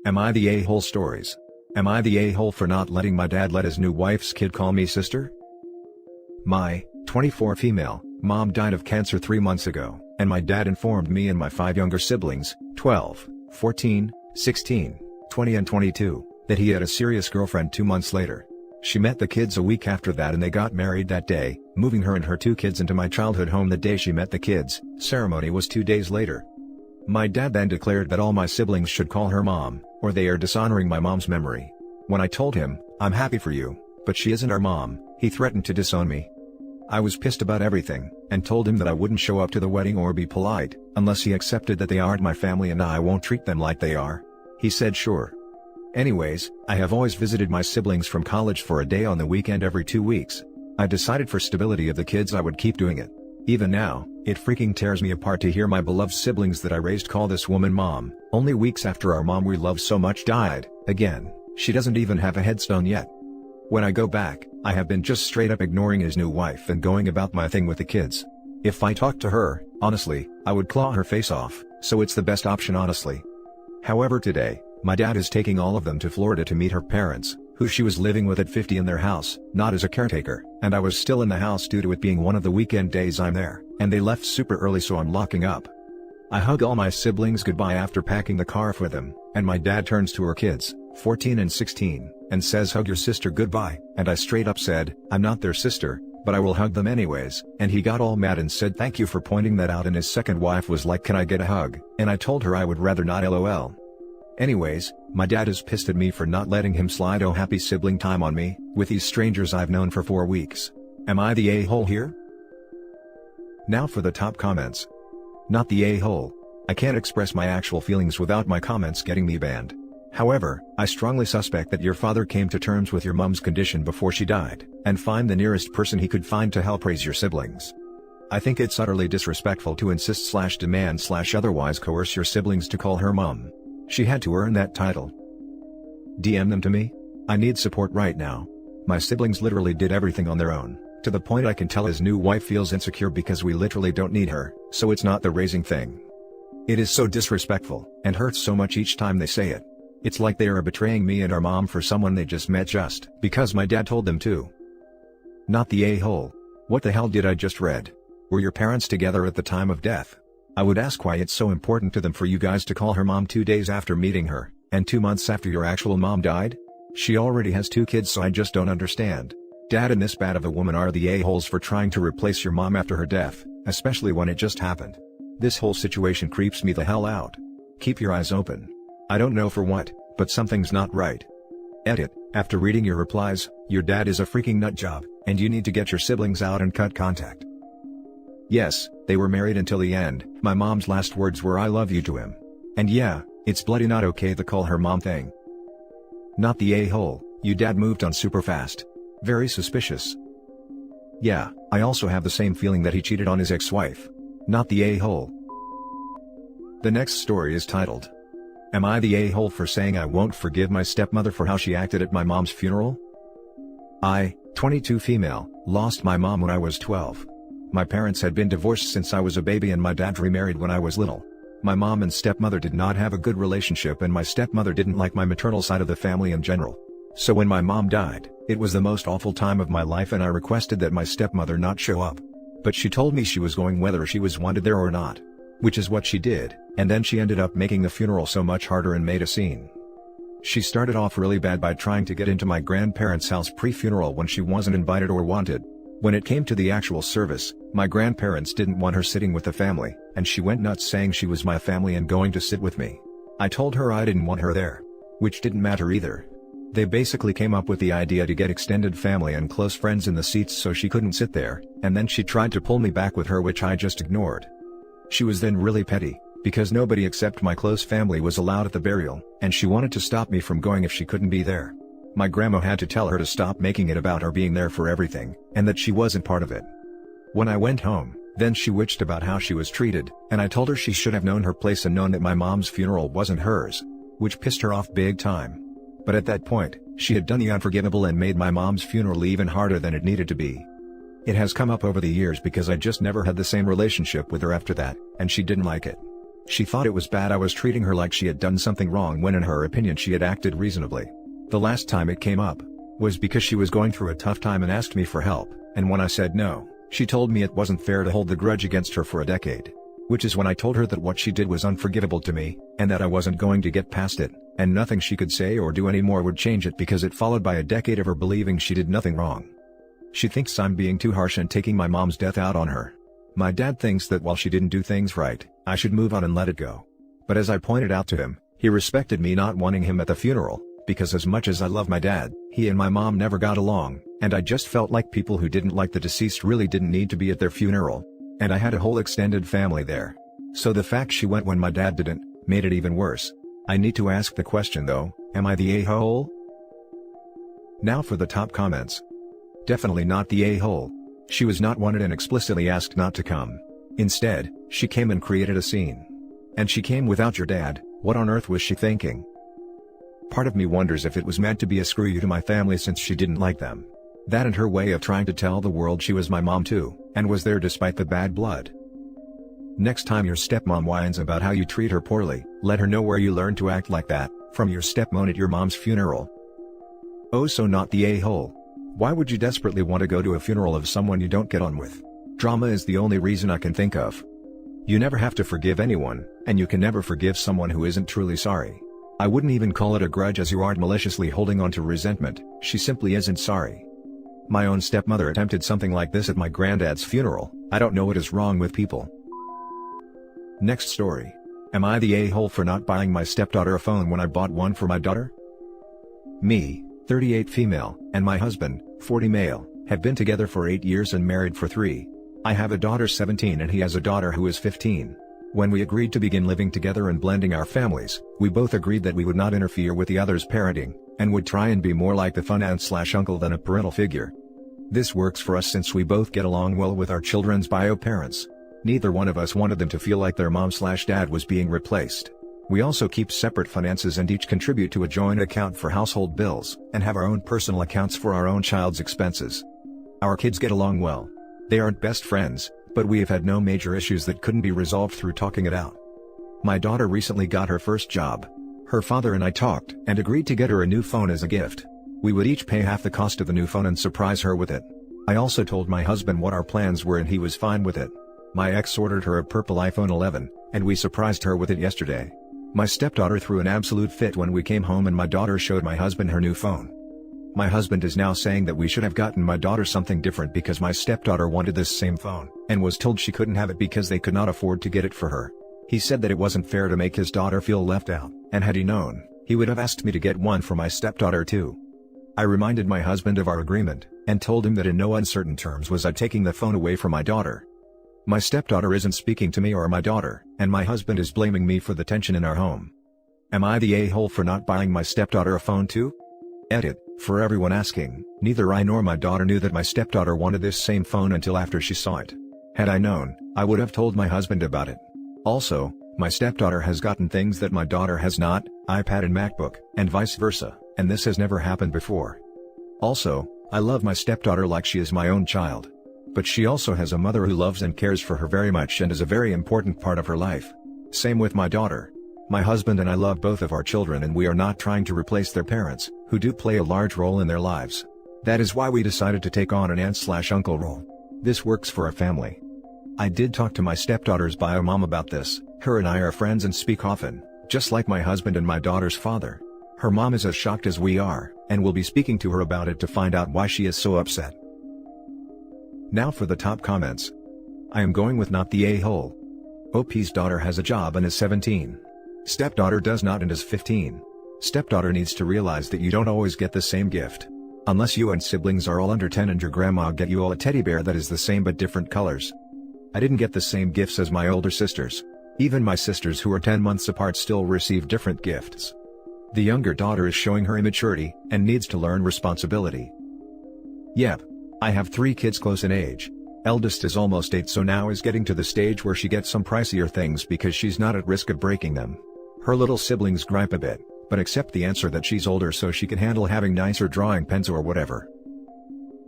Am I the a-hole stories? Am I the a-hole for not letting my dad let his new wife's kid call me sister? My 24 female mom died of cancer 3 months ago, and my dad informed me and my 5 younger siblings, 12, 14, 16, 20 and 22, that he had a serious girlfriend 2 months later. She met the kids a week after that and they got married that day, moving her and her 2 kids into my childhood home the day she met the kids. Ceremony was 2 days later. My dad then declared that all my siblings should call her mom, or they are dishonoring my mom's memory. When I told him, "I'm happy for you, but she isn't our mom," he threatened to disown me. I was pissed about everything, and told him that I wouldn't show up to the wedding or be polite, unless he accepted that they aren't my family and I won't treat them like they are. He said sure. Anyways, I have always visited my siblings from college for a day on the weekend every 2 weeks. I decided for stability of the kids I would keep doing it. Even now, it freaking tears me apart to hear my beloved siblings that I raised call this woman mom, only weeks after our mom we loved so much died. Again, she doesn't even have a headstone yet. When I go back, I have been just straight up ignoring his new wife and going about my thing with the kids. If I talked to her, honestly, I would claw her face off, so it's the best option honestly. However today, my dad is taking all of them to Florida to meet her parents, who she was living with at 50 in their house, not as a caretaker, and I was still in the house due to it being one of the weekend days I'm there, and they left super early so I'm locking up. I hug all my siblings goodbye after packing the car with them, and my dad turns to her kids, 14 and 16, and says hug your sister goodbye, and I straight up said, I'm not their sister, but I will hug them anyways, and he got all mad and said thank you for pointing that out and his second wife was like can I get a hug, and I told her I would rather not lol. Anyways, my dad is pissed at me for not letting him slide oh happy sibling time on me, with these strangers I've known for 4 weeks. Am I the a-hole here? Now for the top comments. Not the a-hole. I can't express my actual feelings without my comments getting me banned. However, I strongly suspect that your father came to terms with your mom's condition before she died, and find the nearest person he could find to help raise your siblings. I think it's utterly disrespectful to insist/demand/otherwise coerce your siblings to call her mom. She had to earn that title. DM them to me. I need support right now. My siblings literally did everything on their own, to the point I can tell his new wife feels insecure because we literally don't need her, so it's not the raising thing. It is so disrespectful, and hurts so much each time they say it. It's like they are betraying me and our mom for someone they just met just because my dad told them to. Not the a-hole. What the hell did I just read? Were your parents together at the time of death? I would ask why it's so important to them for you guys to call her mom 2 days after meeting her, and 2 months after your actual mom died? She already has 2 kids so I just don't understand. Dad and this bad of a woman are the a-holes for trying to replace your mom after her death, especially when it just happened. This whole situation creeps me the hell out. Keep your eyes open. I don't know for what, but something's not right. Edit, after reading your replies, your dad is a freaking nutjob, and you need to get your siblings out and cut contact. Yes, they were married until the end. My mom's last words were I love you to him. And yeah, it's bloody not okay the call her mom thing. Not the a-hole, you dad moved on super fast. Very suspicious. Yeah, I also have the same feeling that he cheated on his ex-wife. Not the a-hole. The next story is titled, Am I the a-hole for saying I won't forgive my stepmother for how she acted at my mom's funeral? I, 22 female, lost my mom when I was 12. My parents had been divorced since I was a baby and my dad remarried when I was little. My mom and stepmother did not have a good relationship and my stepmother didn't like my maternal side of the family in general. So when my mom died, it was the most awful time of my life and I requested that my stepmother not show up. But she told me she was going whether she was wanted there or not. Which is what she did, and then she ended up making the funeral so much harder and made a scene. She started off really bad by trying to get into my grandparents' house pre-funeral when she wasn't invited or wanted. When it came to the actual service, my grandparents didn't want her sitting with the family, and she went nuts saying she was my family and going to sit with me. I told her I didn't want her there. Which didn't matter either. They basically came up with the idea to get extended family and close friends in the seats so she couldn't sit there, and then she tried to pull me back with her which I just ignored. She was then really petty, because nobody except my close family was allowed at the burial, and she wanted to stop me from going if she couldn't be there. My grandma had to tell her to stop making it about her being there for everything, and that she wasn't part of it. When I went home, then she witched about how she was treated, and I told her she should have known her place and known that my mom's funeral wasn't hers. Which pissed her off big time. But at that point, she had done the unforgivable and made my mom's funeral even harder than it needed to be. It has come up over the years because I just never had the same relationship with her after that, and she didn't like it. She thought it was bad I was treating her like she had done something wrong when in her opinion she had acted reasonably. The last time it came up was because she was going through a tough time and asked me for help, and when I said no, she told me it wasn't fair to hold the grudge against her for a decade. Which is when I told her that what she did was unforgivable to me, and that I wasn't going to get past it, and nothing she could say or do anymore would change it because it followed by a decade of her believing she did nothing wrong. She thinks I'm being too harsh and taking my mom's death out on her. My dad thinks that while she didn't do things right, I should move on and let it go. But as I pointed out to him, he respected me not wanting him at the funeral, because as much as I love my dad, he and my mom never got along, and I just felt like people who didn't like the deceased really didn't need to be at their funeral. And I had a whole extended family there. So the fact she went when my dad didn't, made it even worse. I need to ask the question though, am I the a-hole? Now for the top comments. Definitely not the a-hole. She was not wanted and explicitly asked not to come. Instead, she came and created a scene. And she came without your dad. What on earth was she thinking? Part of me wonders if it was meant to be a screw you to my family since she didn't like them. That and her way of trying to tell the world she was my mom too, and was there despite the bad blood. Next time your stepmom whines about how you treat her poorly, let her know where you learned to act like that, from your stepmom at your mom's funeral. Oh, so not the a-hole. Why would you desperately want to go to a funeral of someone you don't get on with? Drama is the only reason I can think of. You never have to forgive anyone, and you can never forgive someone who isn't truly sorry. I wouldn't even call it a grudge as you aren't maliciously holding on to resentment, she simply isn't sorry. My own stepmother attempted something like this at my granddad's funeral. I don't know what is wrong with people. Next story. Am I the a-hole for not buying my stepdaughter a phone when I bought one for my daughter? Me, 38 female, and my husband, 40 male, have been together for 8 years and married for 3. I have a daughter 17 and he has a daughter who is 15. When we agreed to begin living together and blending our families, we both agreed that we would not interfere with the other's parenting, and would try and be more like the fun aunt/uncle than a parental figure. This works for us since we both get along well with our children's bio parents. Neither one of us wanted them to feel like their mom/dad was being replaced. We also keep separate finances and each contribute to a joint account for household bills, and have our own personal accounts for our own child's expenses. Our kids get along well. They aren't best friends, but we have had no major issues that couldn't be resolved through talking it out. My daughter recently got her first job. Her father and I talked and agreed to get her a new phone as a gift. We would each pay half the cost of the new phone and surprise her with it. I also told my husband what our plans were and he was fine with it. My ex ordered her a purple iPhone 11, and we surprised her with it yesterday. My stepdaughter threw an absolute fit when we came home and my daughter showed my husband her new phone. My husband is now saying that we should have gotten my daughter something different because my stepdaughter wanted this same phone, and was told she couldn't have it because they could not afford to get it for her. He said that it wasn't fair to make his daughter feel left out, and had he known, he would have asked me to get one for my stepdaughter too. I reminded my husband of our agreement, and told him that in no uncertain terms was I taking the phone away from my daughter. My stepdaughter isn't speaking to me or my daughter, and my husband is blaming me for the tension in our home. Am I the a-hole for not buying my stepdaughter a phone too? Edit. For everyone asking, neither I nor my daughter knew that my stepdaughter wanted this same phone until after she saw it. Had I known, I would have told my husband about it. Also, my stepdaughter has gotten things that my daughter has not, iPad and MacBook, and vice versa, and this has never happened before. Also, I love my stepdaughter like she is my own child. But she also has a mother who loves and cares for her very much and is a very important part of her life. Same with my daughter. My husband and I love both of our children and we are not trying to replace their parents, who do play a large role in their lives. That is why we decided to take on an aunt/uncle role. This works for our family. I did talk to my stepdaughter's bio mom about this. Her and I are friends and speak often, just like my husband and my daughter's father. Her mom is as shocked as we are, and will be speaking to her about it to find out why she is so upset. Now for the top comments. I am going with not the a-hole. OP's daughter has a job and is 17. Stepdaughter does not and is 15. Stepdaughter needs to realize that you don't always get the same gift. Unless you and siblings are all under 10 and your grandma get you all a teddy bear that is the same but different colors. I didn't get the same gifts as my older sisters. Even my sisters who are 10 months apart still receive different gifts. The younger daughter is showing her immaturity, and needs to learn responsibility. Yep. I have 3 kids close in age. Eldest is almost 8 so now is getting to the stage where she gets some pricier things because she's not at risk of breaking them. Her little siblings gripe a bit, but accept the answer that she's older so she can handle having nicer drawing pens or whatever.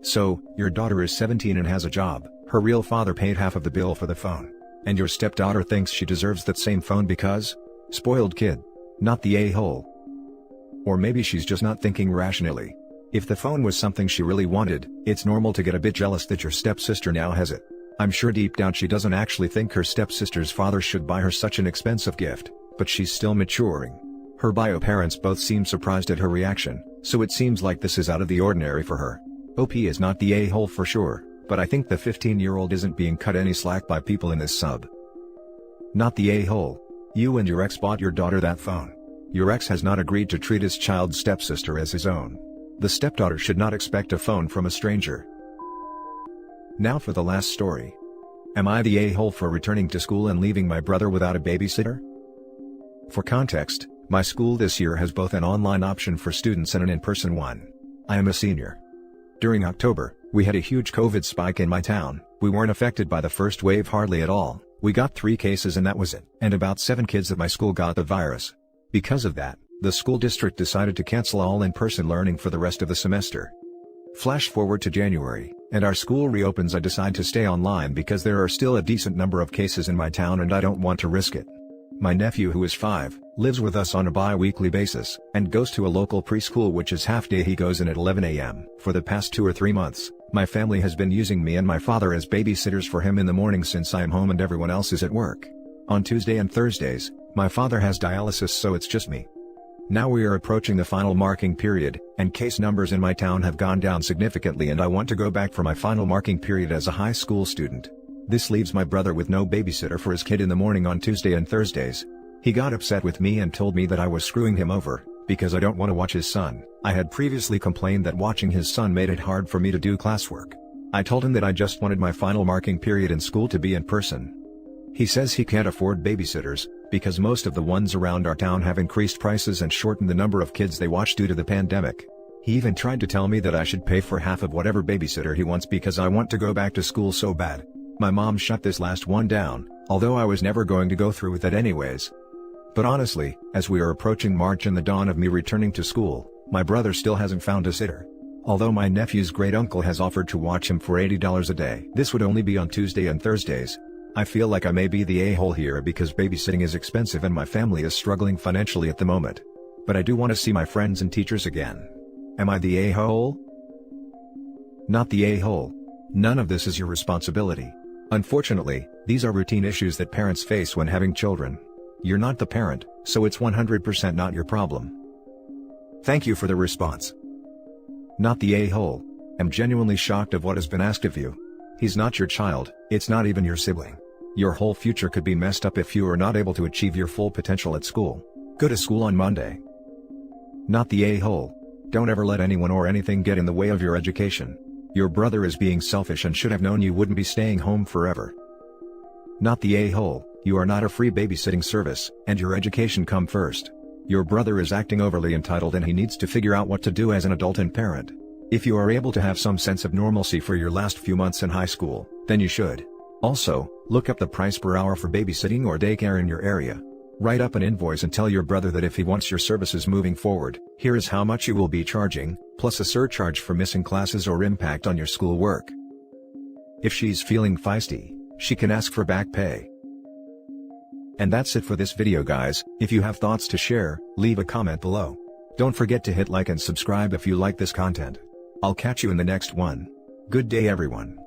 So, your daughter is 17 and has a job. Her real father paid half of the bill for the phone. and your stepdaughter thinks she deserves that same phone because? Spoiled kid. Not the a-hole. Or maybe she's just not thinking rationally. If the phone was something she really wanted, it's normal to get a bit jealous that your stepsister now has it. I'm sure deep down she doesn't actually think her stepsister's father should buy her such an expensive gift, but she's still maturing. Her bio parents both seem surprised at her reaction, so it seems like this is out of the ordinary for her. OP is not the a-hole for sure, but I think the 15-year-old isn't being cut any slack by people in this sub. Not the a-hole. You and your ex bought your daughter that phone. Your ex has not agreed to treat his child's stepsister as his own. The stepdaughter should not expect a phone from a stranger. Now for the last story. Am I the a-hole for returning to school and leaving my brother without a babysitter? For context, my school this year has both an online option for students and an in-person one. I am a senior. During October, we had a huge COVID spike in my town. We weren't affected by the first wave hardly at all. We got 3 cases and that was it. And about 7 kids at my school got the virus. Because of that, the school district decided to cancel all in-person learning for the rest of the semester. Flash forward to January, and our school reopens. I decide to stay online because there are still a decent number of cases in my town and I don't want to risk it. My nephew, who is 5, lives with us on a bi-weekly basis, and goes to a local preschool which is half-day. He goes in at 11 a.m. For the past 2 or 3 months, my family has been using me and my father as babysitters for him in the morning since I am home and everyone else is at work. On Tuesday and Thursdays, my father has dialysis, so it's just me. Now we are approaching the final marking period, and case numbers in my town have gone down significantly and I want to go back for my final marking period as a high school student. This leaves my brother with no babysitter for his kid in the morning on Tuesday and Thursdays. He got upset with me and told me that I was screwing him over, because I don't want to watch his son. I had previously complained that watching his son made it hard for me to do classwork. I told him that I just wanted my final marking period in school to be in person. He says he can't afford babysitters, because most of the ones around our town have increased prices and shortened the number of kids they watch due to the pandemic. He even tried to tell me that I should pay for half of whatever babysitter he wants because I want to go back to school so bad. My mom shut this last one down, although I was never going to go through with it anyways. But honestly, as we are approaching March and the dawn of me returning to school, my brother still hasn't found a sitter. Although my nephew's great uncle has offered to watch him for $80 a day. This would only be on Tuesday and Thursdays. I feel like I may be the a-hole here because babysitting is expensive and my family is struggling financially at the moment. But I do want to see my friends and teachers again. Am I the a-hole? Not the a-hole. None of this is your responsibility. Unfortunately, these are routine issues that parents face when having children. You're not the parent, so it's 100% not your problem. Thank you for the response. Not the a-hole. I'm genuinely shocked of what has been asked of you. He's not your child, it's not even your sibling. Your whole future could be messed up if you are not able to achieve your full potential at school. Go to school on Monday. Not the a-hole. Don't ever let anyone or anything get in the way of your education. Your brother is being selfish and should have known you wouldn't be staying home forever. Not the a-hole. You are not a free babysitting service, and your education come first. Your brother is acting overly entitled and he needs to figure out what to do as an adult and parent. If you are able to have some sense of normalcy for your last few months in high school, then you should. Also, look up the price per hour for babysitting or daycare in your area. Write up an invoice and tell your brother that if he wants your services moving forward, here is how much you will be charging, plus a surcharge for missing classes or impact on your school work. If she's feeling feisty, she can ask for back pay. And that's it for this video, guys. If you have thoughts to share, leave a comment below. Don't forget to hit like and subscribe if you like this content. I'll catch you in the next one. Good day, everyone.